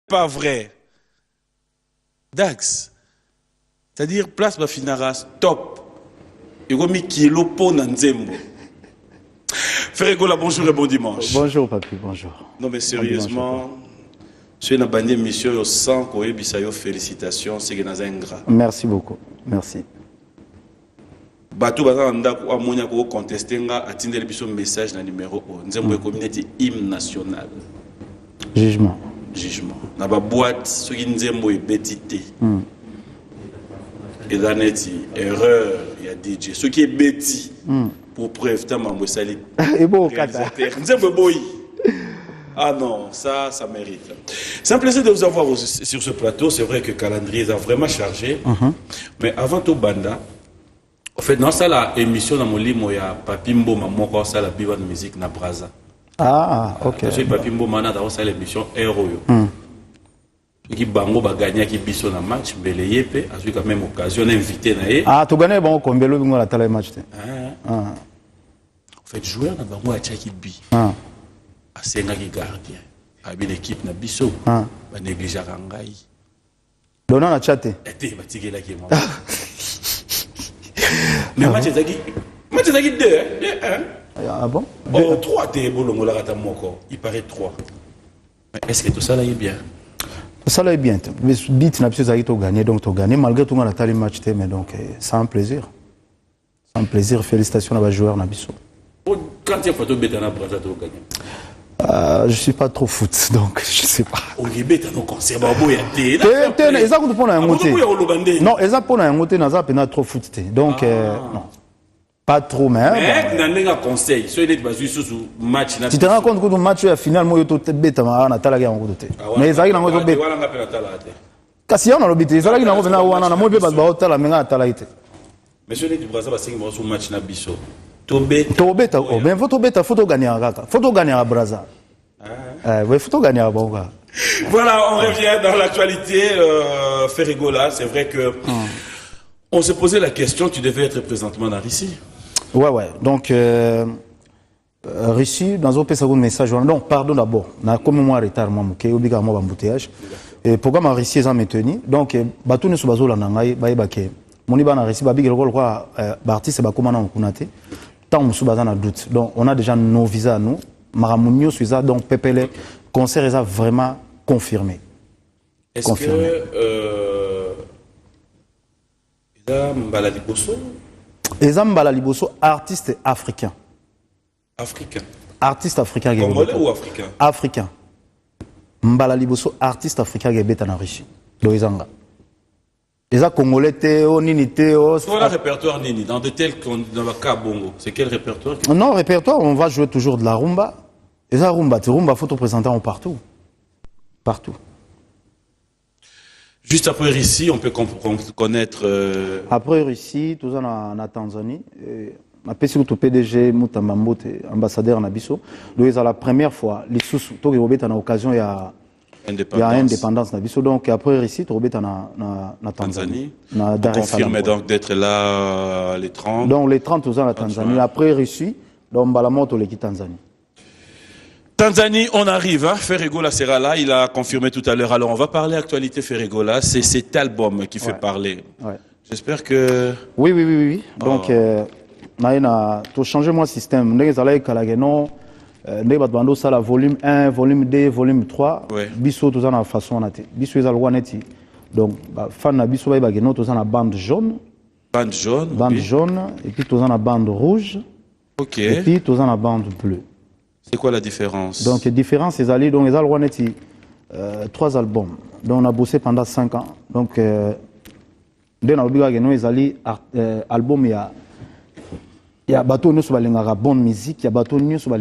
pas vrai. Dax. C'est-à-dire, place Bafinara, stop. Et remis kilo pour Nanzembo. Ferregola, bonjour et bon dimanche. Bonjour, papi, bonjour. Non, mais sérieusement, je suis dans une émission au 100, félicitations, c'est ingrat. Merci beaucoup, merci. Batou Bazanda, Amonia, contesté, a tindé le message dans le numéro 1. Nzembo communauté hymne national. Jugement. Jugement. Dans la boîte, ce qui Nzembo est bétité. Et dans erreur, il y a DJ. Ce qui est bêtis, pour preuve, tu as sali. Et bon, Kata. Ah non, ça mérite. C'est un plaisir de vous avoir sur ce plateau. C'est vrai que le calendrier est vraiment chargé. Mais avant tout, Banda, en fait, dans cette émission, dans mon livre, il y a Papimbo, Mamoko, ça la biwa de musique, na Braza. Ah, ok. Parce que Papimbo, Mana, dans cette émission, héros. Qui bango ba gagner qui biso na match mbele yepe a eu quand même occasion d'inviter na ye. Ah, tu gagnes bon combien le bingo la tala match te. En fait joueur na bango a tchaki bi. A senga ki gardien. A bi l'équipe na biso. Ba négliger ngai. Dona na chate. Été ba tigela ki moi. Mais match ezaki 2 Ah bon? Oh 3 te bolongo la kata moko. Il paraît 3. Mais est-ce que tout ça là est bien? Ça là est bien. Mais bit n'a pas gagné, donc tu gagné malgré tout on a tali match mais donc c'est un plaisir. C'est un plaisir. Félicitations à la joueur Nabiso. Quand il y a photo Betana Braza tu gagné. Je suis pas trop foot donc je sais pas. On y beta no concert ba boya té. Ils ont pour na ngoté. Non, ils ont pour na ngoté na za pena trop foot té. Donc non. Pas trop mais un conseil so il est basé sur match tu te rends compte que le match est final moi to beta na tala ga ngoto té mais ça il na ngoto beta kasi on a l'obité ça là il na ngoto na wana na mo be ba tala menga tala ite monsieur du Brazza ba singi sur match na biso to beta oh ben faut beta faut gagner kaka faut gagner à Brazza ouais faut gagner à Bonga. Voilà, on revient dans l'actualité Ferregola, c'est vrai que on s'est posé la question, tu devais être présentement dans Russie. Ouais. Donc, Russie, dans un second message, donc, pardon d'abord, on a comme moi retard, moi, qui est obligatoire à embouteillage. Et programme en Russie, ils ont maintenu. Donc, bateau ne se base là, n'angai, baïbaké. Mon iba en Russie, babi, le quoi, artiste, bah, comment on connaît. Tant on se base en doute. Donc, on a déjà nos visas, nous. Maramounio, Suiza, donc, Pepele, concert, ils ont vraiment confirmé. Est-ce que, Mbala Liboso? Mbala Liboso, artiste africain. Africain. Artiste africain. Congolais ou africain? Africain. Mbala Liboso, artiste africain qui est en Russie. Loïzanga. Les Congolais, Nini, c'est quoi le répertoire Nini? Dans de tels dans le cas Bongo, c'est quel répertoire? Non, répertoire, on va jouer toujours de la rumba. Les rumba, faut te présenter partout. Partout. Juste après Russie, on peut connaître... Après Russie, tout ça en Tanzanie. Après, c'est le PDG, Moutamba Mbote, ambassadeur Nabiso. Donc, c'est la première fois, les sous, tout le monde a l'occasion, il y a indépendance Nabiso. Donc, après Russie, tout le monde a Tanzanie. On confirme donc d'être là les 30. Donc, les 30, tout ça en Tanzanie. Après Russie, donc, Balamoto, l'équipe Tanzanie. Tanzanie, on arrive, hein? Ferregola sera là, il a confirmé tout à l'heure. Alors, on va parler actualité Ferregola. C'est cet album qui fait parler. Ouais. J'espère que... Oui. Donc, tu changé mon système. Nous avons la volume 1, volume 2, volume 3. Bisso, tout ça, la façon. Bisso, ils ont donc, fan de Bisso, ils ont la bande jaune. Bande jaune. Bande jaune. Et puis, tout ça, la bande rouge. Ok. Et puis, tout ça, la bande bleue. C'est quoi la différence? Donc, la différence, c'est qu'ils ont 3 albums. Donc, on a bossé pendant 5 ans. Donc, ils ont album, il y a bateau nous sur bonne musique, il y a bateau nous sur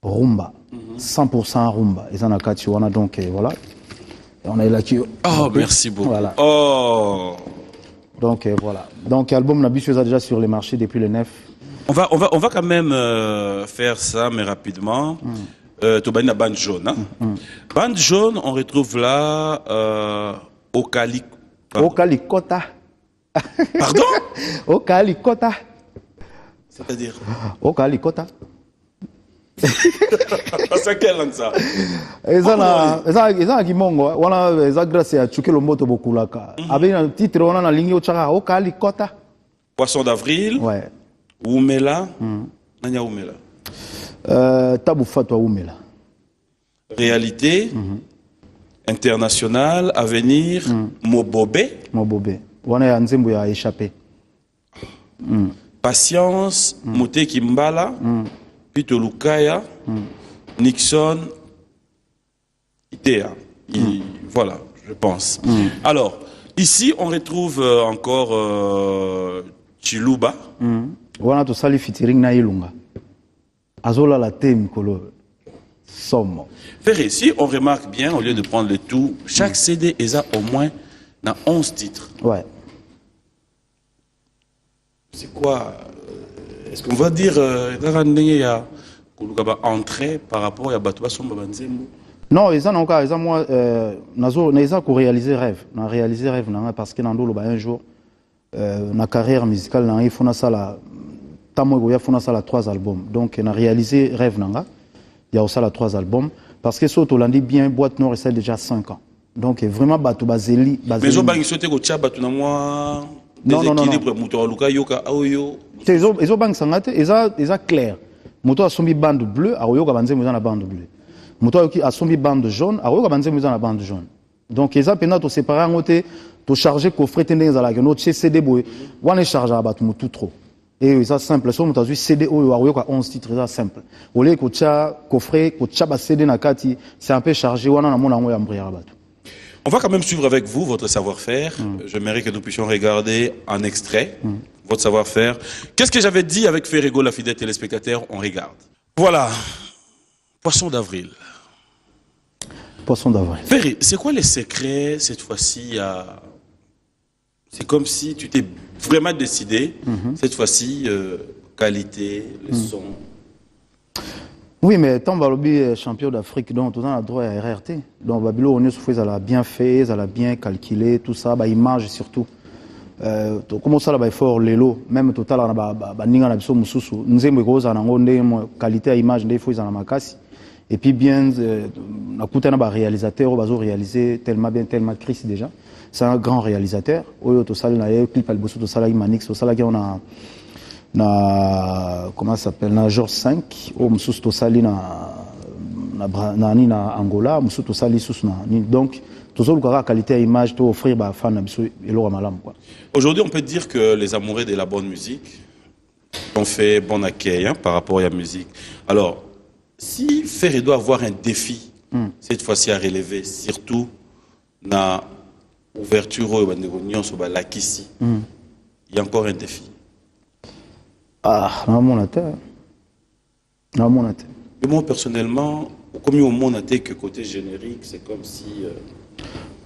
rumba. 100% rumba. Ils en ont donc, voilà. Et on a là qui. Oh, merci beaucoup. Voilà. Oh! Donc, voilà. Donc, l'album Nabis est déjà sur les marchés depuis le 9. On va quand même faire ça, mais rapidement. Tobani bande jaune. Hein? Bande jaune, on retrouve là Okalikota. Pardon? Okalikota. C'est-à-dire? Okalikota. C'est quelle langue ça? Eza kimongo wana eza grâce à Chukelo Moto Bokulaka. Avec un titre on a na lingi ochaka okali kota. Poisson d'avril. Ouais. Oumela. Nanya Oumela. Tabu Fatwa Oumela. Réalité internationale, avenir, Mobobé. Mobobé. Wana ya nzembo ya échappé. Patience, Moté Kimbala, Pito Lukaya, Nixon, Itea. Voilà, je pense. Alors, ici, on retrouve encore Chiluba. Wana to sali featuring na Ilunga. Azola la thème kolo. Somme. Ferré, si on remarque bien, au lieu de prendre le tout, chaque CD est au moins dans 11 titres. Ouais. C'est quoi est-ce qu'on va dire il y a entrée par rapport à Batouba Somba Banzembo? Non, ils ont encore, ils ont moi, ils ont réalisé rêve, on a réalisé rêve, parce que un jour, na carrière musicale, il faut ça la, il faut ça la 3 albums, donc on a réalisé rêve nanga, il y a aussi la 3 albums, parce que surtout on dit bien Boîte Noire c'est déjà 5 ans, donc vraiment Batouba Zeli. Mais je vais sauter au tcha Batouba moi. Non. Ils ont banque sangate, ils ont clair. Moto a sombi bande bleue, a oyoka banzembo na bande bleue. Moto a sombi bande jaune, a oyoka banzembo na bande jaune. Donc ils ont pena to séparer en côté, to charger coffret tendez à la que notre CD boy, on charge à battre tout trop. Et ça simple, so moto a CD oyo a oyoka 11 titres ça simple. Au lieu que coffret, ko tcha ba CD na kati, c'est un peu chargé, on a mon ango ya mbria battu. On va quand même suivre avec vous votre savoir-faire. J'aimerais que nous puissions regarder un extrait, votre savoir-faire. Qu'est-ce que j'avais dit avec Ferrego, la fidèle téléspectateur? On regarde. Voilà. Poisson d'avril. Poisson d'avril. Ferré, c'est quoi les secrets cette fois-ci C'est comme si tu t'es vraiment décidé, cette fois-ci, qualité, le son. Oui, mais tant que champion d'Afrique, donc on a droit à RRT. Donc Babylone, on a bien fait, ça a bien calculé, tout ça, bah image surtout. Comment ça là, il faut l'élo, même total, on a ninga na biso mususu. Nzembo ko za nango nde qualité à image nde faut za na makasi. Et puis bien, na kuta na ba réalisateur, bazo réaliser tellement bien, tellement Chris déjà. C'est un grand réalisateur. Oyo to sala na clip alboso to sala Manix, to sala qui on a comment ça s'appelle na George 5 au mususu to sali na Angola mususu to sali susu na donc toujours la qualité à image to offrir ba fan na biso elora malam quoi. Aujourd'hui on peut dire que les amoureux de la bonne musique ont fait bon accueil par rapport à la musique. Alors si Ferré doit avoir un défi cette fois-ci à relever, surtout na ouverture au Bandegonion sur la Kissi, il y a encore un défi. Ah, dans mon tête. Dans mon tête. Moi, personnellement, comme au monde que côté générique, c'est comme si...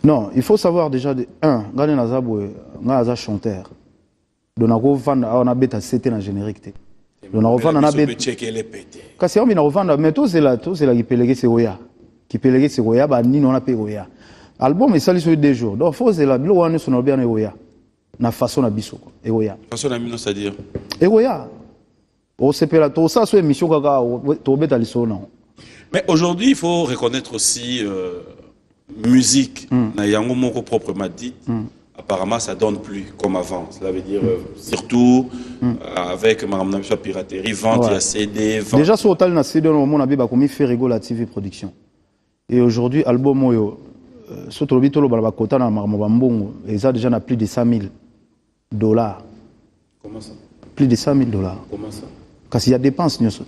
Non, il faut savoir déjà, regardez Nazabou, Naza chanteur. Donc, on a bêta c'était dans générique. Donc, on a bêta. Kasi on a revendre, mais tout c'est là qui pélégué c'est Oya. Qui pélégué c'est Oya, bah ni on a payé Oya. Album est sali sur 2 jours. Donc, faut c'est là, bilo on est sur bien Oya. Na façon na biso quoi egoya façon na mino c'est-à-dire egoya o sepela to ça so émission kaka to beta lisona. Mais aujourd'hui il faut reconnaître aussi musique na yango moko proprement dit apparemment ça donne plus comme avant, cela veut dire surtout avec madame piraterie vente il y a CD vente. Déjà sur total na CD on a bi ba komi Ferrego la TV production et aujourd'hui album oyo surtout le bitolo ba kota na mbongo et ça déjà na plus de 100 000 $. Comment ça? Plus de 100 000 $. Comment ça? Parce qu'il y a dépenses nyoso.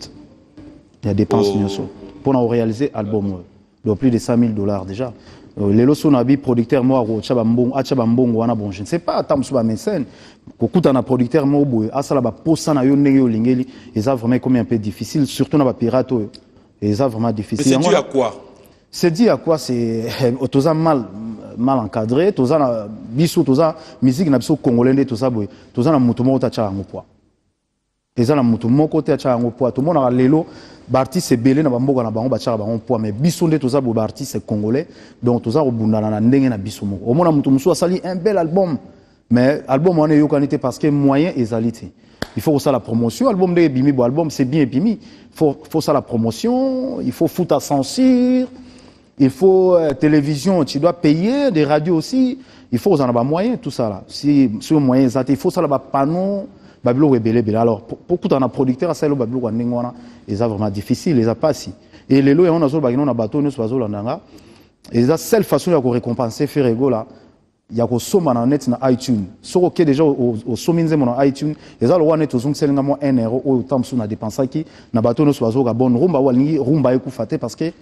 Il y a dépenses nyoso pour nous réaliser album donc plus de 100 000 $ déjà. Les loso na bi producteur moi ko chaba mbongo wana bon je ne sais pas tant sur ba mécène ko kuta na producteur mo boy asala ba posa na yo ndenge yo lingeli et ça vraiment comme un peu difficile surtout na ba pirate et ça vraiment difficile. Mais c'est dû à quoi? C'est dit à quoi c'est tout ça mal encadré, tout ça biso, tout ça musique na biso congolais tout ça boy, tout ça na mutumo ta cha ngopoa. Et ça na mutumo ko ta cha ngopoa, tout le monde a lelo, artiste belé na bamboka na bango ba cha bango poa mais biso nde tout ça boy artiste congolais, donc tout ça obunda na ndenge na biso moko. Au mona mutumo so sali un bel album, mais album on est yo kanité parce que moyen ezalité. Il faut ça la promotion. Album de Bimi, bon, album c'est bien Bimi. Faut ça la promotion. Il faut foot à censure. Il faut télévision, tu dois payer, des radios aussi. Il faut en avoir moyen, tout ça là. Si le moyen est il faut ça là, panneau, babilo rebelle. Alors, beaucoup de producteurs, ça le babilo waningwana, ils sont vraiment difficile, ils ont pas si. Et les lois, on a sur le bateau, nous sommes sur l'andanga. Et la seule façon de récompenser Ferrego là, il y a que somme en net na iTunes. Sur OK déjà au somminze mon iTunes, ils ont le one net au zong selinga mo 1 euro au temps sous na dépenser qui na bateau nous sommes sur bon rumba walingi rumba ekufate parce que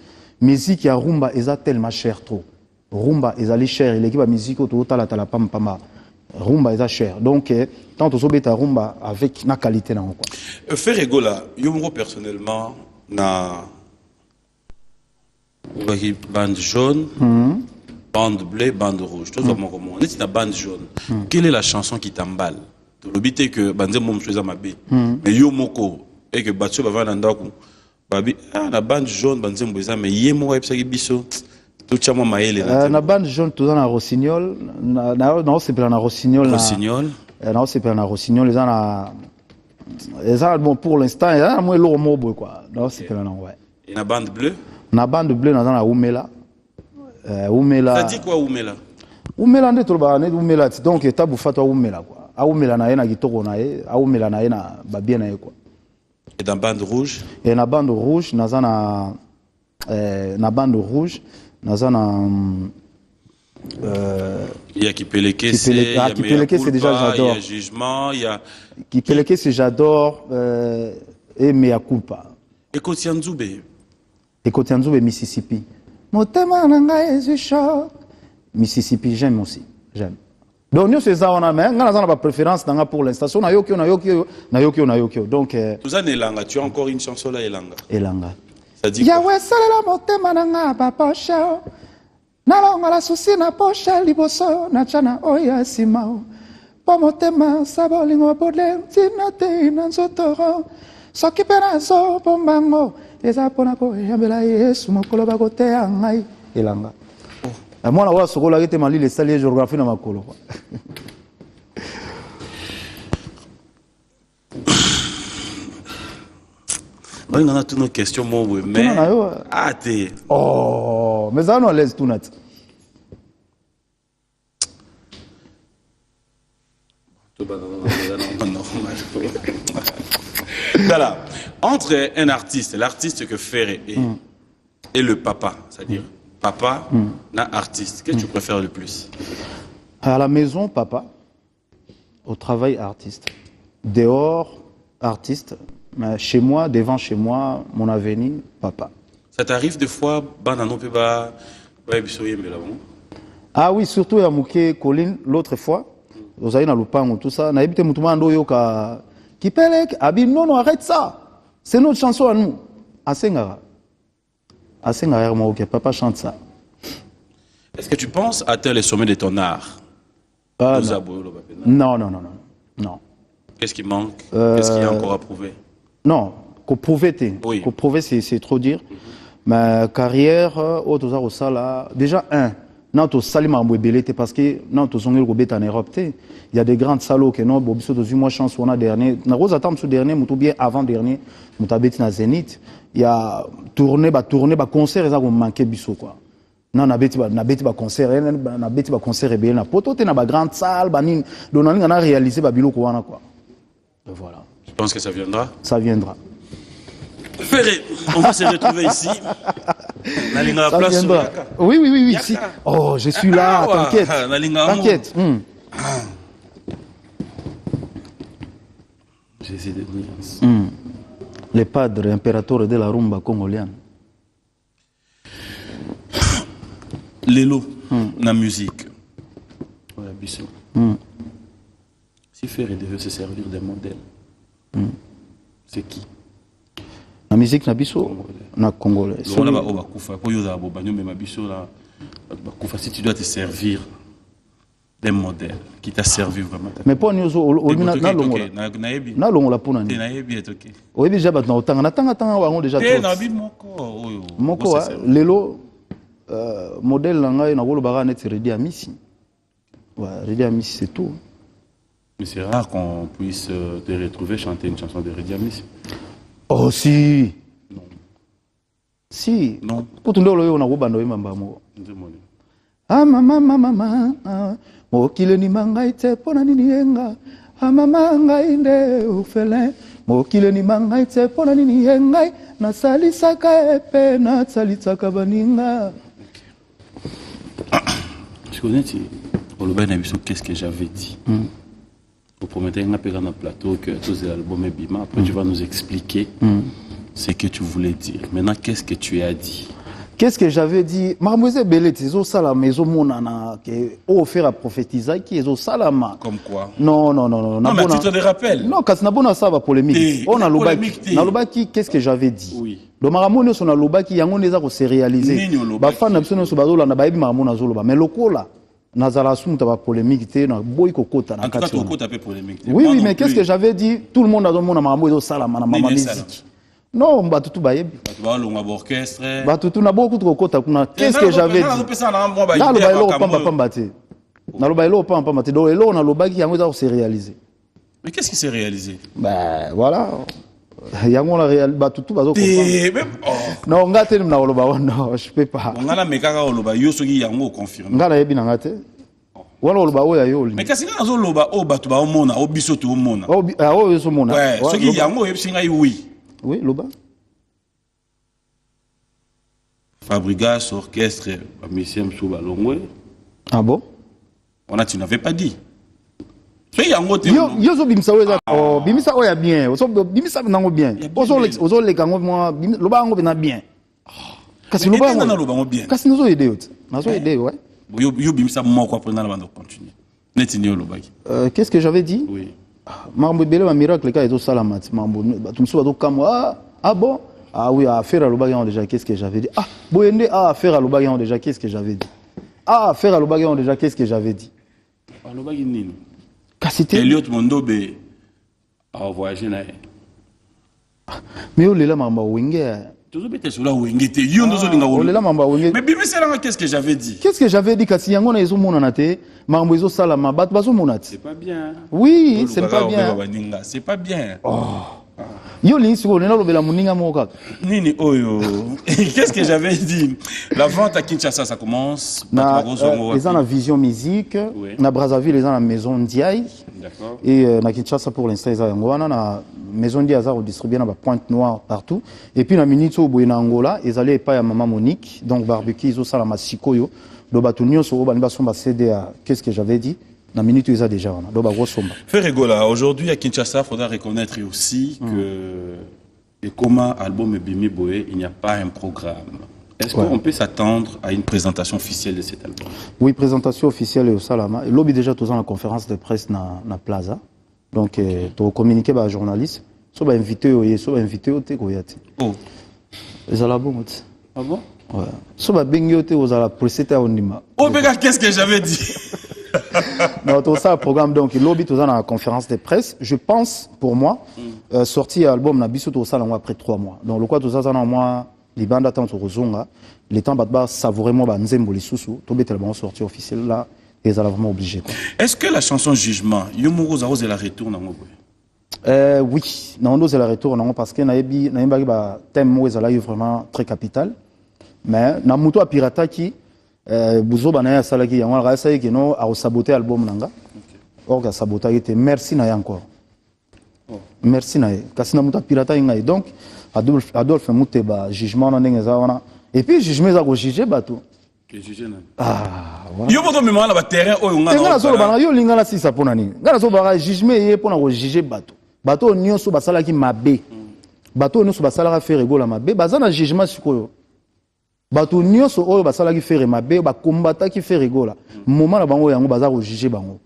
musique ya rumba est tellement cher trop. Rumba est cher, l'équipe de musique autour de la pam pama. Rumba est cher. Donc tant que tu rumba avec la qualité na quoi. Ferrego là, yo personnellement na bande jaune, bande bleue, bande rouge. Tout ça on est na bande jaune. Quelle est la chanson qui t'emballe? Le but est que bande mom choisa mabe. Mais yo moko et que batio ba va ndako. Babi na bande jaune bande mboza mais yemo wa epsa biso tout chamo maele na bande jaune tout na rossignol na c'est pas na rossignol na c'est pas na rossignol les a bon pour l'instant il y a moins lourd mobo quoi non c'est pas na ouais et na bande bleue na umela ça dit quoi umela nde to ba ne umela donc tabu fatwa umela quoi a umela na yena kitoko na ye a umela na yena babie na ye quoi. Et dans bande rouge? Et dans bande rouge, na bande rouge, il y a Kipeleke, c'est déjà j'adore. Il y a Jugement, il y a Kipeleke, c'est j'adore et Mea Culpa. Et Kotianzoube. Et Kotianzoube, Mississippi. Motema nanga ezu choc. Mississippi, j'aime aussi, j'aime. Donc nous c'est ça on a mais on a pas préférence pour l'instant na yokio donc Tout Elanga, tu as encore une chanson là Elanga ça dit ya ouais salela motema nanga papa chao na longa la souci na poche liboso na chana oya simao po motema sabolingo bodle tinate na nzotoro soki pena zo pombango eza pona ko yambela Yesu mokolo bakote ngai Elanga. Moi, là, ce rôle-là, était mal les saliers géographie dans ma colo. On a toutes nos questions, mais. Ah, t'es. Oh, mais ça, on laisse tout net. Voilà. Entre un artiste, l'artiste que Ferré est, et le papa, c'est-à-dire. Papa, artiste. Qu'est-ce que tu préfères le plus? À la maison, papa. Au travail, artiste. Dehors, artiste. Mais chez moi, devant chez moi, mon avenir, papa. Ça t'arrive des fois, ah oui, surtout à Mouké Colline, l'autre fois, vous avez dans le pan tout ça, naïbité Moutoumando Yoka, Kipelek, Abim, non, arrête ça. C'est notre chanson à nous. À Sengara. Papa chante ça. Est-ce que tu penses atteindre les sommets de ton art? Non. Qu'est-ce qui manque? Qu'est-ce qu'il y a encore à prouver? Non, qu'on prouver, oui. Qu'on prouver c'est trop dire. Ma carrière, déjà non, tu salis parce que non, tu songes en Europe. Il y a des grandes salauds qui non, bobiso de moi chance on a dernier. Na rose attend sous dernier, ou bien avant dernier, mutabeti na Zénith. Il y a tourné, concert, ça manqué biso quoi. Non, na beti concert, et bien na poto te na grande salle, banin, donc on a réalisé bilo quoi quoi. Voilà. Je pense que ça viendra. Ça viendra. Ferré, on va se retrouver ici. Ça viendra. Oui, ici. Oh, je suis là, t'inquiète. J'essaie de dire. Le padre impérateur de la rumba congolienne. Lélo, la musique. Si Ferré devait se servir d'un modèle, c'est qui? La musique na biso na congolais. Si tu dois te servir d'un modèle qui t'a servi vraiment. Mais pour nous na longola pona ni. Oui déjà na otanga wango déjà moko lelo modèle nanga na kolo baka net Redi Amisi. Ouais, Redi Amisi c'est tout. Mais c'est rare qu'on puisse te retrouver chanter une chanson de Rediamis. Oh si. Non. Si. Non. Pour tout le monde, on a robando et mambamo. Demandez. Ah mama, mokile ni mangai te pona nini yenga. Ah mama ngai nde ufele. Mokile ni mangai te pona nini yenga. Na salisaka epe na salisaka baninga. Je connais, au Loba Nabiso, qu'est-ce que j'avais dit? Vous promettez un peu dans le plateau que tous les albums est bima. Après, tu vas nous expliquer ce que tu voulais dire. Maintenant, qu'est-ce que tu as dit? Qu'est-ce que j'avais dit? Mademoiselle Belletti, ils ont salama, ils ont monana, qui ont offert à prophétiser, qui ils ont salama. Comme quoi? Non. Non, mais tu te rappelles? Non, quand on a ça, va polémique. On a l'obaki, qu'est-ce que j'avais dit? Oui. Donc, Maramone, on a l'obaki, yangon les a réalisé. Bafan, n'a pas besoin de baïbi Maramona Zoloba. Mais le coup là, Nazala Soum, t'as pas polémique, t'es dans boy kokota. En tout cas, tu as polémique. Oui, mais qu'est-ce que j'avais dit? Tout le monde a demandé à Maramone, ils ont salama, na maman musique. Non, Batutu Bayebi. Batutu na beaucoup trop kota kuna. Qu'est-ce que j'avais dit? Là, le bailo pamba pamba te. Na le bailo pamba pamba te. Donc, là, on a le bagi yango za s'est réalisé. Mais qu'est-ce qui s'est réalisé? Ben voilà. Yango la réal Batutu bazo comprendre. Non, ngate na lo ba non, je peux pas. Ngala mekaka lo ba yo soki yango confirme. Ngala yebi na ngate. Wala lo ba o ya yo. Mais qu'est-ce que zo lo ba o batu ba o mona, o biso to o mona. O yo so mona. Ouais, soki yango yebi singa oui. Oui, Loba. Fabrigas, orchestre, Monsieur Msouba Longwe. Ah bon? Tu n'avais pas dit. Yo so bimisa weza. Oh, bimisa oya bien. So bimisa nango bien. Ozo le kango moi, Loba ngo bina bien. Kasi Loba ngo bien. Kasi nozo aider ot. Nazo aider, ouais. Yo bimisa mo ko prendre la bande continuer. Netini yo Loba. Qu'est-ce que j'avais dit? Oui. Mambo bele ma miracle ka ezo salamat mambo tumso bato kamwa ah bon ah oui affaire à Loba déjà qu'est-ce que j'avais dit ah boyende ah affaire à Loba déjà qu'est-ce que j'avais dit ah affaire à Loba déjà qu'est-ce que j'avais dit à Loba nini kasité Elliot Mondobe a voyagé na mais olela mamba wenge toujours bete sur la wenge te yo ndozo linga wo olela mamba wenge mais bibi selanga qu'est-ce que j'avais dit kasi yango na ezo mona na te mambo ezo salama bat bazo mona te c'est pas bien oui c'est pas bien c'est pas bien yo linsi ko nena lobela muninga moka nini oyo qu'est-ce que j'avais dit la vente à Kinshasa ça commence les en vision musique na Brazzaville les en la maison Ndiaye d'accord et na Kinshasa pour l'instant ils ont na maison Ndiaye ça distribué na Pointe Noire partout et puis na minito boye na Angola ils allaient pas à maman Monique donc barbecue ils ont ça la masikoyo do batunyo so ba nimba somba céder à qu'est-ce que j'avais dit na minute ils a déjà on do ba gros somba Ferregola aujourd'hui à Kinshasa faudra reconnaître aussi que et comment album Bimi Boé il n'y a pas un programme. Est-ce qu'on peut s'attendre à une présentation officielle de cet album? Oui, présentation officielle au Salama. Et lobby déjà tous en la conférence de presse na Plaza. Donc to communiquer ba journaliste, so ba invité au te ko yati. Oh. Les albums. Ah bon? Ouais. So ba bengi au te aux ala précéder au Nima. Oh mais qu'est-ce que j'avais dit? Non, tout ça, programme, donc, il lobby tout ça dans la conférence de presse. Je pense, pour moi, sortir album, n'a biso tout ça après 3 mois. Donc, le quoi, tout ça, ça, dans moi, les bandes attendent au Rozonga, les temps, bah, savourément, bah, nzembo, les sous-sous, tout bête, tellement sorti officiel, là, et ça, vraiment obligé, quoi. Est-ce que la chanson Jugement, Yomoro Zaro, c'est la retour, non? Oui, non, c'est la retour, non, parce que, naïbi, bah, thème, moi, ça, là, est vraiment très capital. Mais, na muto a pirata qui, Bouzo banaya salaki yango la ça qui non a saboté album nanga. Or ka sabotage était merci na encore. Merci na kasi na muta pirata ngai donc Adolphe Muteba jugement na ndenge za wana et puis jugement za ko juger bato. Que juger na. Ah voilà. Yo boto mémoire la terrain oyo nga. Ngana so bana yo lingana sisa pona nini. Ngana so bara jugement yé pona ko juger bato. Bato nyonso basalaki mabe. Bato nyonso basalaka faire rigola mabe bazana jugement sikoyo. Bato nyonso oyo basalaki faire mabe ba combattre qui fait rigola moment na bango yango baza ko juger bango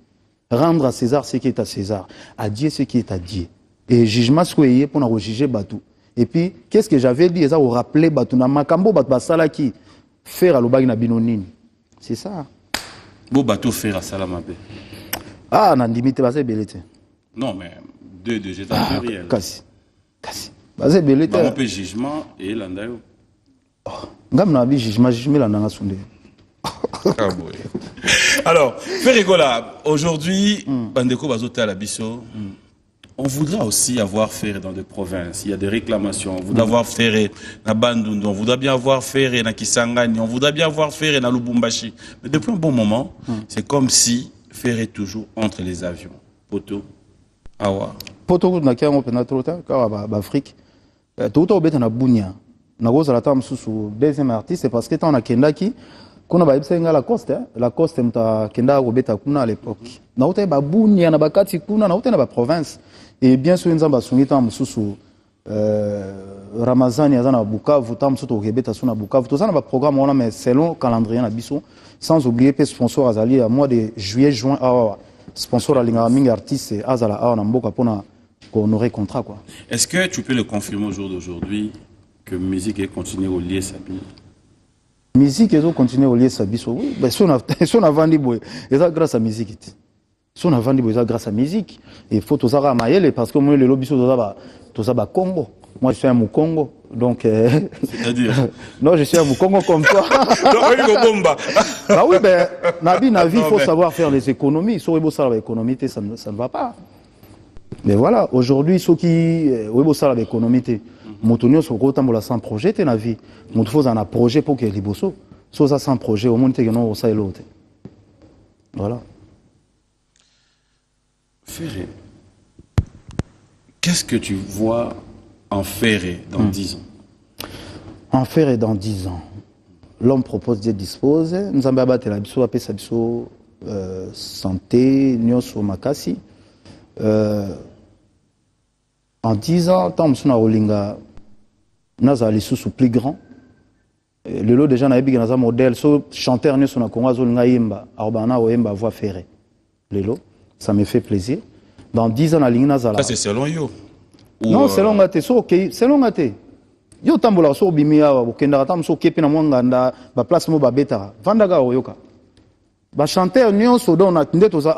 rendre à César ce qui est à César à Dieu ce qui est à Dieu et jugement ce que pour na ko juger bato et puis qu'est-ce que j'avais dit ça au rappeler bato na makambo bato basalaki faire à lobaki na binonini c'est ça bo bato faire à sala mabe ah na limite ba se belete non mais deux j'étais réel kasi ba se belete ba on peut jugement et landayo ngam na bi jugement la nanga sunde ah boy Alors, Ferregola, aujourd'hui, Bandeko Bazota Labisso, on voudra aussi avoir Ferré dans des provinces. Il y a des réclamations. On voudra avoir Ferré dans Bandundu, on voudra bien avoir Ferré dans Kisangani, on voudra bien avoir Ferré dans Lubumbashi. Mais depuis un bon moment, c'est comme si Ferré toujours entre les avions. Poto, Awa. Poto, na kia ngopena trota, kawa Afrique. Tout au na Bunia. Na goza la tam sous deuxième artiste, c'est parce que tant na kendaki, qu'on a ba ibsenga la coste mta kenda robeta kuna à l'époque. Na ute ba Bunia na bakati kuna na ute na ba province. Et bien sûr nzamba sungi tam sous Ramazani azana Bukavu tam sous to rebeta suna Bukavu. Tout ça na ba programme on a mais selon calendrier na biso, sans oublier que sponsor azali à mois de juillet juin sponsor à l'inga artiste azala a na mboka pona qu'on aurait contrat quoi. Est-ce que tu peux le confirmer au jour d'aujourd'hui que musique est continuée au lieu Sabi? Musique est continuée au lieu Sabi, oui. Ben si on a vendu boy, et ça grâce à musique. Si on a vendu boy, ça grâce à musique. Il faut tout ça ramailler parce que moi le lobby tout ça Congo. Moi je suis un Mukongo, donc. C'est-à-dire? Non, je suis un Mukongo comme toi. Bah oui, ben Nabi, il faut savoir faire les économies. Si on veut faire l'économie, ça ne va pas. Mais voilà, aujourd'hui, ceux qui ont ça l'économie, Motonio sur le côté sans projet, tu as vie. Mon faut un projet pour que les bossos, soit ça sans projet, au moins tu non ça et l'autre. Voilà. Ferré, qu'est-ce que tu vois en Ferré dans 10 ans? En Ferré dans 10 ans, l'homme propose de disposer. Nous avons abattu la biso, appelé sa biso santé, nous sur Makassi. En 10 ans, tant que nous avons les sous plus grand. Le lot déjà n'a pas un modèle. So chanteur nous sur le Congo, nous avons Arbana Oemba voix Ferré. Le lot, ça me fait plaisir. Dans 10 ans, la ça c'est selon yo. Non, selon Gate, so ok, selon Gate. Yo tambola so bimia wa kenda tam so kepi na mwanganda ba place mo ba beta. Vandaga oyoka. Ba chanteur nyonso don na ndeto za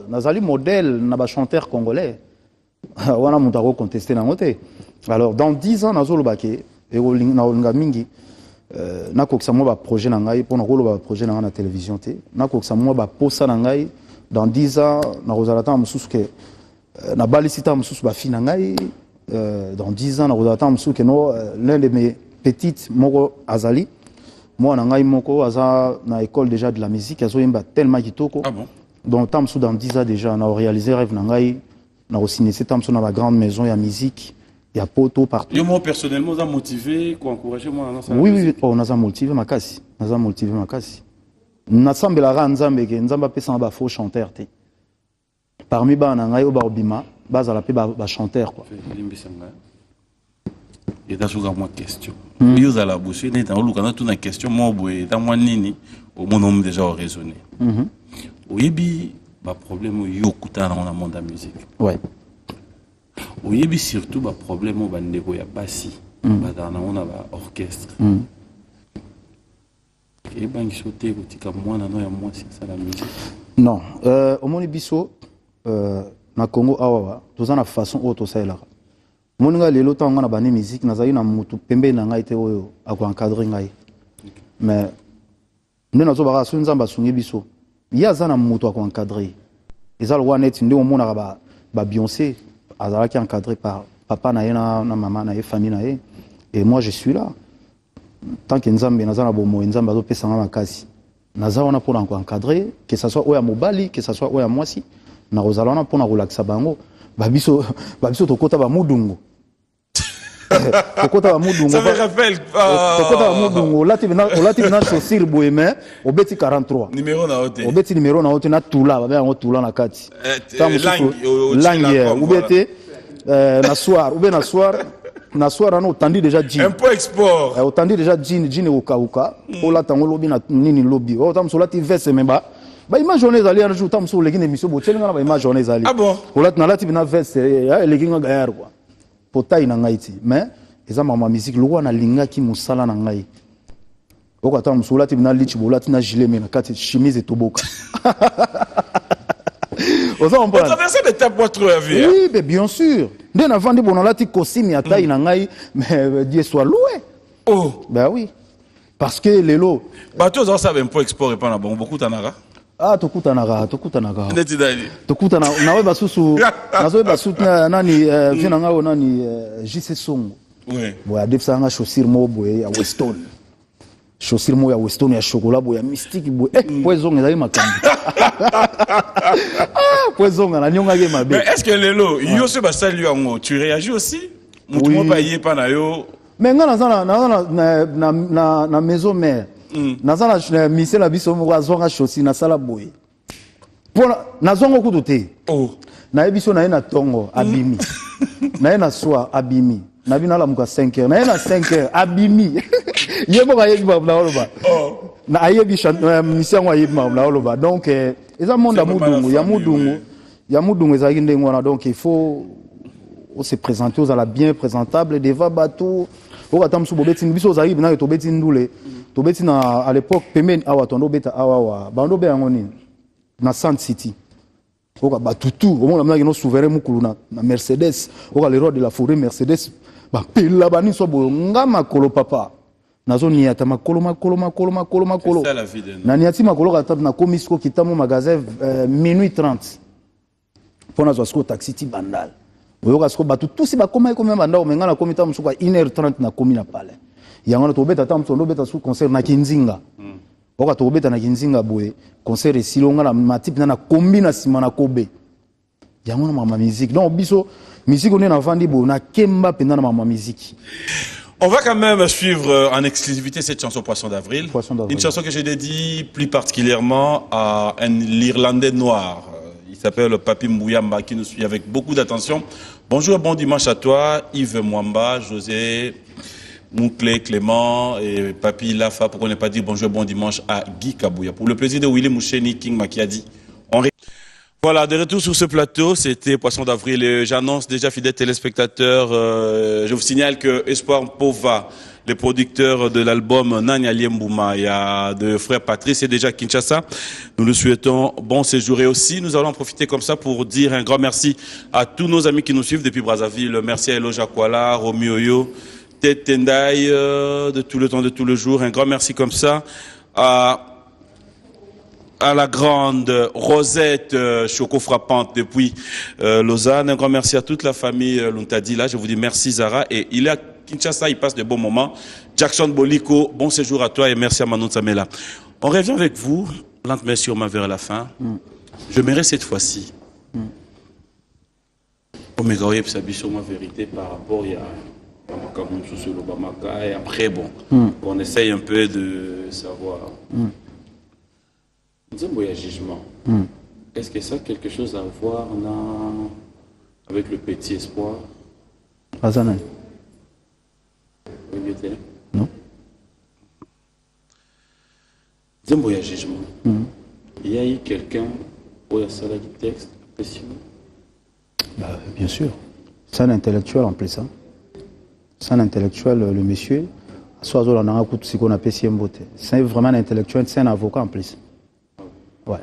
nazali modèle na ba chanteur congolais. Wana mutako contester na ngote. Alors dans 10 ans nazolo baké et na olinga mingi na kokisa mo ba projet na ngai pona kolo ba projet na na télévision té. Na kokisa mo ba posa na ngai dans 10 ans na rozalata mususu ke na balisita mususu ba fina ngai dans 10 ans na rozalata mususu ke no l'un de mes petites moko azali moi na ngai moko aza na école déjà de la musique azo yemba tellement kitoko. Ah bon? Donc tam dans 10 ans déjà na réalisé rêve na ngai na ciné c'est tam na ba grande maison ya musique. Il y a poto partout. Yo moi personnellement ça motivé quoi encourager moi dans ça. Oui, on a motivé makasi. On a motivé makasi. Nasambela ra nzambe ke nzamba pesa ba faux chanteur té. Parmi ba na ngai oba obima, baza la pe ba chanteur quoi. Et dans ce cas moi question. Yo za la bouche né dans le kana tout na question moi boy dans moi nini au mon homme déjà raisonné. Oyebi ba problème yo kutana dans le monde de la musique. Ouais. Oui, surtout le problème au bandeko ya basi, on a orchestre. Et bangi sauté kotika mwana no ya moi c'est ça la musique. Non, au moni biso na Congo awa tozana façon auto ça là. Moninga lelo tanga na bani musique na zaina mutu pembe na ngai te oyo ako encadrer ngai. Mais ndena zo bara so nzamba sungi biso. Ya zana mutu ako encadrer. Ezal wanet ndi omona ba Beyoncé qui est encadré par papa na maman na famille na et moi je suis là tant que nzambe nazana bomo nzambe azo pesa ngama kasi nazana pour encadrer que ça soit oya mobali que ça soit oya mwasi na rozalana pour na relaxa bango babiso to kota ba mudungu to kota ba mudungu ça me rappelle to kota ba mudungu lati na chaussure boyeme obeti 43 numéro na hote obeti numéro na hote na tula ba yango tula na kati langue obeti na soir ou bien na soir on tandi déjà jean un peu export on tandi déjà jean uka o la tango lobi na nini lobi o tam so lati veste memba ba image journée zali un jour tam so legine émission bo tselinga ba image journée zali ah bon o lati na lati bina veste leginga gayar quoi potai na ngaiti mais eza mama musique loko na linga ki musala na ngai o ka tam so lati bina lichi bo lati na gilet me na kati chemise et toboka. On traverse des étapes pour trouver la vie. Oui, mais bien sûr. Dès avant de bon là ti costume ya taille na ngai mais Dieu soit loué. Oh. Ben oui. Parce que les lots bah toi ça un peu export et pas bon beaucoup tanara. Ah, tokutanaka. Neti dali. Tokutana nawe basusu nazo basusu nani vina ngao nani JC Songo. Oui. Boya defsanga chaussure mo boye ya Weston. Chaussure mo ya Weston ya chocolat boya mystique boye. Poison ezali makambi. Ah, poison na nyonga ke mabe. Mais est-ce que lelo yo se basa lui en tu réagis aussi? Mutu mo ba yé pa na yo. Mais nga na maison mère. Nazana misela biso mo azonga chaussure na sala boye. Pona nazonga kutu te. Oh. Na ebiso na ena tongo abimi. Na ena soir abimi. Na bina la muka 5h. Na ena 5h abimi. Yebo ba yebi ba oloba. Oh. Na ayebi mission ayebi ma oloba. Donc eza monde mudungu ya mudungu ezaki ndengwana donc il faut se présenter aux à la bien présentable devant bateau. Au atam su bobeti biso zaki bina to beti ndule. To beti na à l'époque pemen awa tondo beta awa bando be ngoni na Sand City. Oka batutu au moins la no souverain mukulu na Mercedes oka le roi de la forêt Mercedes ba pela bani so bo ngama kolo papa nazo ni ata makolo C'est ça la vie de nous. na niati makolo ka na komisko kitamo magasin minuit 30 pona zo sko taxi ti bandal oyoka sko batutu si ba koma ko memba ndao menga na komita musuka 1h30 na komi na pale yango na to beta tam so no beta su concert na Kinzinga. Oka to beta na Kinzinga boye concert esilonga na matipe na kombi na sima na kobe yango na mama musique donc biso musique on est na vandi bo na kemba penda na mama musique. On va quand même suivre en exclusivité cette chanson Poisson d'avril. Une chanson que je dédie plus particulièrement à un Irlandais noir. Il s'appelle Papi Mouyamba qui nous suit avec beaucoup d'attention. Bonjour et bon dimanche à toi Yves Mwamba, José Mouclé, Clément et Papi Lafa, pourquoi ne pas dire bonjour, bon dimanche à Guy Kabouya. Pour le plaisir de Willy Moucheni, King Makiadi. Voilà, de retour sur ce plateau, c'était Poisson d'avril et j'annonce déjà, fidèles téléspectateurs, je vous signale que Espoir Pova, les producteurs de l'album Nanya Liembouma, il y a de frère Patrice et déjà Kinshasa. Nous nous souhaitons bon séjour et aussi nous allons en profiter comme ça pour dire un grand merci à tous nos amis qui nous suivent depuis Brazzaville. Merci à Elo Jakwala, Romy Oyo, Ted Tendai, de tout le temps, de tout le jour. Un grand merci comme ça à la grande Rosette Choco Frappante depuis Lausanne. Un grand merci à toute la famille Luntadi. Là, je vous dis merci Zara. Et il est à Kinshasa, il passe de bons moments. Jackson Boliko, bon séjour à toi et merci à Manon Samela. On revient avec vous, lente mais sûrement vers la fin. Je m'irai cette fois-ci. Omega Oyeb Sabiso, ma vérité par rapport à Makamoun sur le Bamaka. Et après, bon, on essaye un peu de savoir. Un jugement. Est-ce que ça a quelque chose à voir avec le petit espoir? Azana. Non. Un jugement. Il y a eu quelqu'un où il y a ça du texte précis? Bien sûr. C'est un intellectuel en plus. Ça. C'est un intellectuel, le monsieur. C'est vraiment un intellectuel, c'est un avocat en plus. Ouais.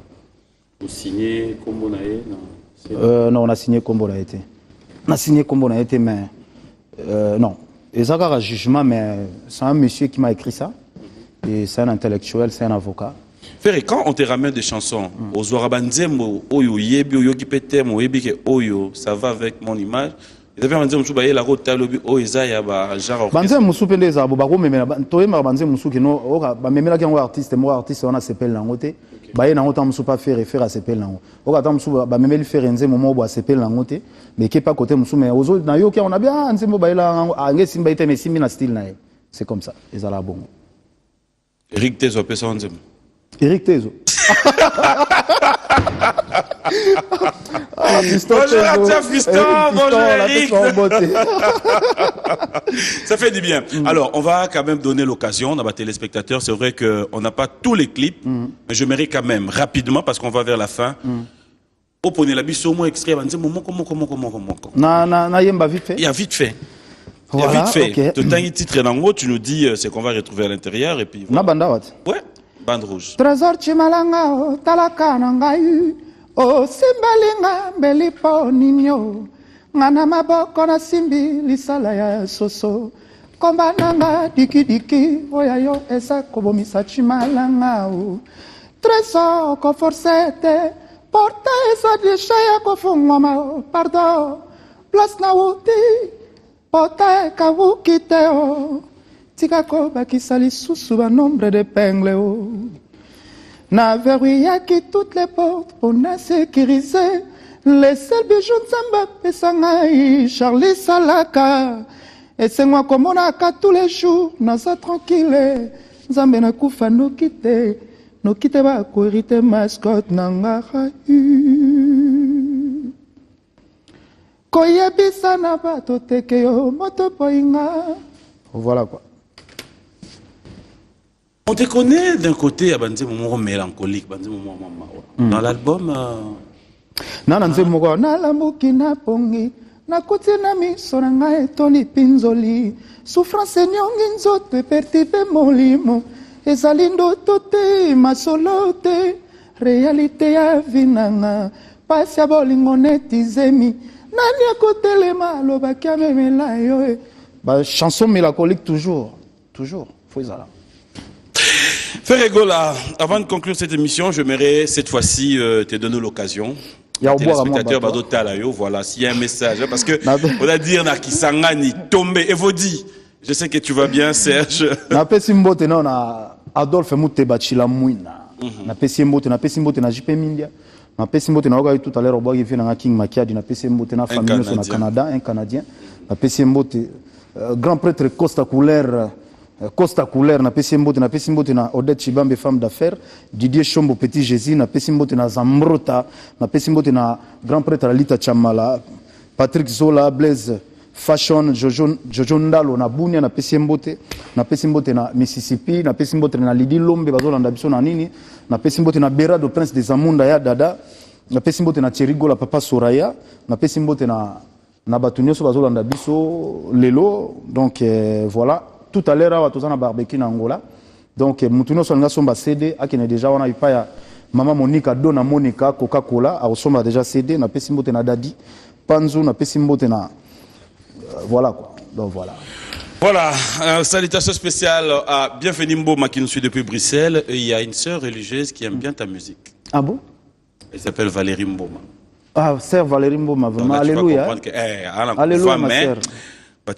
Vous signez Combo Naé? Non, on a signé Combo Naé. On a signé Combo Naé, mais non. Et ça a un jugement, mais c'est un monsieur qui m'a écrit ça. Et c'est un intellectuel, c'est un avocat. Frère, quand on te ramène des chansons, aux Orabanzemo, Oyo, Yebi, Oyo, Kipetem, Oyebi, Oyo, ça va avec mon image. Et puis, on dit que la route, oh, Isaiah, genre. Banzem Moussou Pendez, Abou mais Toyema Banzem Moussou qui nous, même là, un artiste, moi, artiste, on a s'appelle Langote. Bah, il y a un Moussou pas faire référence à s'appelle Langote. On a Moussou, bah, même il fait un moment où s'appelle Langote, mais qui est pas côté Moussou, mais aux autres, on a bien un Zimbo Baila, un Simba, mais Simina style, c'est comme ça, ils allaient bon. Eric Tezo, personne. Eric Tezo. Bonjour à toi, fiston, bonjour Eric. Ça fait du bien. Alors, on va quand même donner l'occasion à nos téléspectateurs. C'est vrai qu'on n'a pas tous les clips, mais je mérite quand même rapidement, parce qu'on va vers la fin. Au point de la bise, au moins extrait, on va dire comment. Yemba vite fait. Il y a vite fait. Voilà, il y a vite fait. Okay. Tu as un titre en haut, tu nous dis c'est qu'on va retrouver à l'intérieur. Et puis. Voilà. Ouais, bande rouge. Trésor Chimalanga, Talaka Nangai, O Simbalinga, Belipo Nino, Nana Boko na Simbi, Lisalaya Soso, Kombananga, Diki Diki, Oyayo, Esa Kobomisa Chimalanga, trésor qu'on forçait porter sa déchet qu'on fond pardon place na wuti porter ka wukite o tika ko bakisa lisusu ba nombre d'épingles o na verrouillé qui toutes les portes pour na sécuriser les seuls bijoux Nzamba pesangai Charlie Salaka et c'est moi comme on a tous les jours naza tranquille Nzambe na kufa no kite ba ko hériter mascotte nanga koyebisa na bato teke yo moto poinga voilà quoi. On te connaît d'un côté à Banzi moment mélancolique, Banzi moment dans l'album Nana nze moko na lambuki na pongi na kuti na miso na ngai toni pinzoli souffrance nyongi nzoto pertipe molimo ezali ndoto te masolo te réalité ya vinanga pasi ya bolingo neti zemi nani akotelema alobaki amemela yo ba chanson mélancolique toujours faut ezala. Ferregola, avant de conclure cette émission, j'aimerais cette fois-ci te donner l'occasion. Téléspectateurs Badotalayo, voilà, s'il y a un message, parce que on a dit Nakisangani tombé, Evodi. Je sais que tu vas bien, Serge. Na pesi mbote na Adolphe Mutebachila Mouina. Na pesi mbote na JP Mindia. Na pesi mbote na oga tout à l'heure au bois qui na King Makiadi, na pesi mbote na famille sur na Canada, un Canadien. Na pesi mbote grand prêtre Costa Couleur na pesi mbote na Odette Chibambe femme d'affaires, Didier Chombo Petit Jésus na pesi mbote na Zambrota, na pesi mbote na grand prêtre Alita Chamala, Patrick Zola, Blaise Fashion, Jojo Ndalo na Bunia na pesi mbote na Mississippi, na pesi mbote na Lidi Lombe bazolanda biso na nini, na pesi mbote na Berado Prince des Amunda ya dada, na pesi mbote na Cherigola Papa Soraya, na pesi mbote na Batunyoso bazolanda biso lelo, donc voilà. Tout à l'heure, on a un barbecue en Angola. Donc, Moutuno Songa Somba CD, qui est déjà, on a eu pas Maman Monica, Dona Monica, Coca-Cola, a Somba déjà CD, na Pessimbote na Dadi, Panzo, na Pessimbote na. Voilà quoi. Donc voilà. Voilà, salutations spéciales à Bienvenue Mboma qui nous suit depuis Bruxelles. Et il y a une sœur religieuse qui aime bien ta musique. Ah bon? Elle s'appelle Valérie Mboma. Ah, sœur Valérie Mboma, vraiment. Donc, alléluia. Alléluia, ma sœur.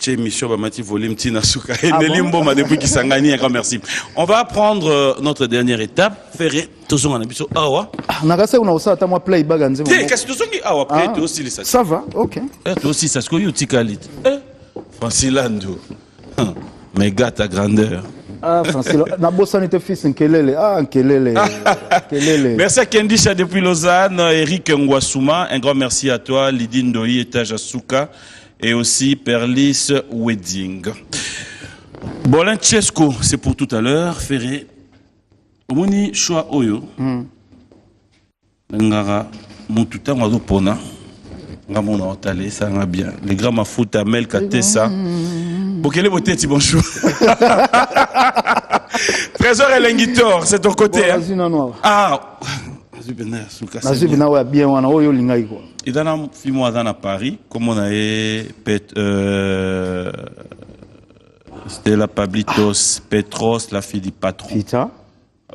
Émission Bamati volume Tina Souka et Nelimbo m'a depuis qui s'engagné un grand merci. On va prendre notre dernière étape. Ferré, toujours en habitant Awa. Nagase on a aussi moi play baganze. Qu'est-ce que tu dis Awa après toi aussi les ça. Ça va, OK. Toi aussi ça se connaît Tikalit. Francilando. Mais gars ta grandeur. Ah Francilando, na bossa n'était fils Nkelele. Ah Nkelele. Merci à Kendisha depuis Lausanne, Eric Ngwasuma, un grand merci à toi, Lydine Doi étage à Souka. Et aussi Perlis Wedding. Bolin Chesco, c'est pour tout à l'heure. Ferré. Omoni choix oyo. Ngara mututa ngado pona. Ngamona otale ça va bien. Les grands mafuta mel katessa. Bokele boteti bonjour. Trésor et Lengitor, c'est ton côté. Ah. Nazibina ouais bien wana oyo lingai quoi. Et dans un film à Paris, comme on a Stella Pablitos, Petros, la fille du patron. Pita.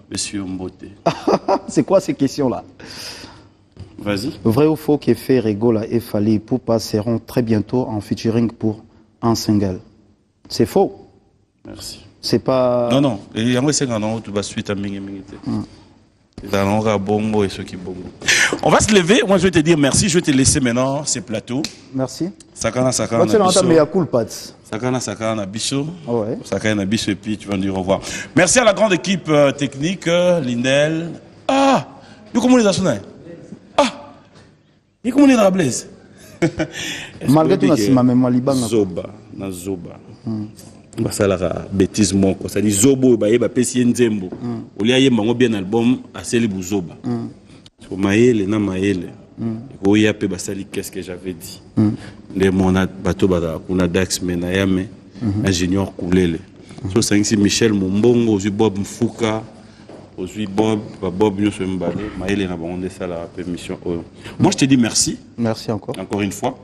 Monsieur Mbote. C'est quoi ces questions-là? Vas-y. Vrai ou faux que Ferregola et Fally Ipupa seront très bientôt en featuring pour un single? C'est faux. Merci. C'est pas... Non. Et en vrai, c'est quand tu vas suite à Mingi. Bongo et ceux qui bongo. On va se lever. Moi, je vais te dire merci. Je vais te laisser maintenant ces plateaux. Merci. Sakana. Sakana Bisso. Ouais. Sakana Bisso et puis tu vas nous dire au revoir. Merci à la grande équipe technique, Lindel. Ah, nous comment les assounais? Ah, et comment les Blaise? Malgré tout, c'est ma mémoire libana. Zoba. Basalara bêtise moko ça dit zobo ba yeba pesi nzembo olia yemba ngo bien album aseli buzoba so maele na maele ko ya pe basali qu'est-ce que j'avais dit les monat bato bada kuna dax mena yame ingénieur Koulele so sangisi Michel Mombongo ozu Bob Mfuka ozu Bob nyoso mbale maele na bango ça la permission. Moi je te dis merci encore une fois,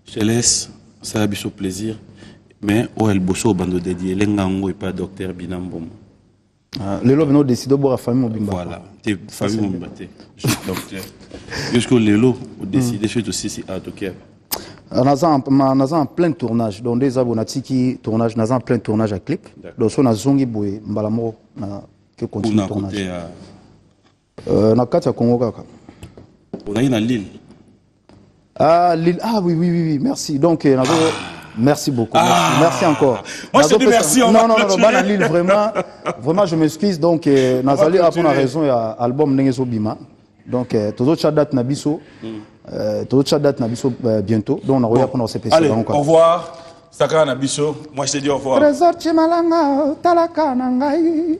je te laisse ça a biso plaisir. Mais où elle bosse au bando dédié, l'engango et pas docteur Binambom. Les lots ont décidé de boire la famille Mobimba. Voilà, t'es famille Mobimba. Jusqu'au Lélo, on décide de faire aussi à Tokyo. On a en plein tournage. Donc, des abonnés qui tournage, on a en plein tournage à clip. Donc, on a zongi boy, mbalamo, qui continue le tournage. On a 4 à Congo. On a une à Lille. Ah, Lille. Ah, oui, merci. Donc, merci beaucoup. Merci encore. Moi, je te dis merci. Non, Bana Lille, vraiment, je m'excuse. Donc, Nazali a pour raison, il y a l'album Nengezo Bima. Donc, tout autre date Nabiso. Tout autre date Nabiso bientôt. Donc, on a pour nos CPC. Allez, au revoir. Sakana Nabiso. Moi, je te dis au revoir. Trésor Chimalanga, Talaka Nangai.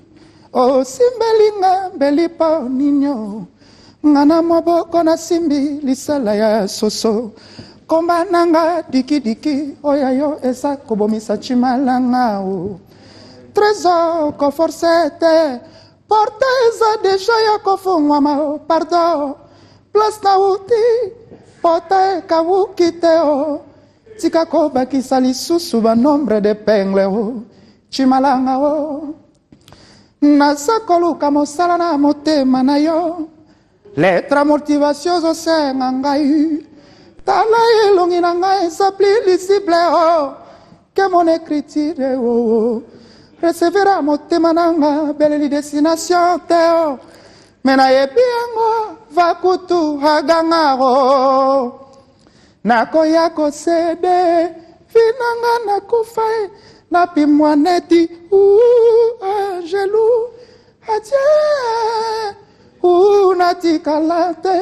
Oh, Simbelinga, Belipa Nino. Ngana moboko na simbi, lisala ya soso. Komba nanga diki oyayo esa kobomisa Chimalanga o trésor ko forcete porte eza deja ya kofungwa ma pardon place na uti porte kawukite o tika ko bakisa lisusu ba nombre de pengle o Chimalanga o nasa koluka mosala na motema na yo lettre motivation zo senga ngai tala elongi na ngai s'appli lisible oh que mon écriture oh recevra motema nanga belle destination te oh mena yebi yango vakutu haganga oh nakoya kosede finanga nakufa na pimwa neti angelou adieu natikala te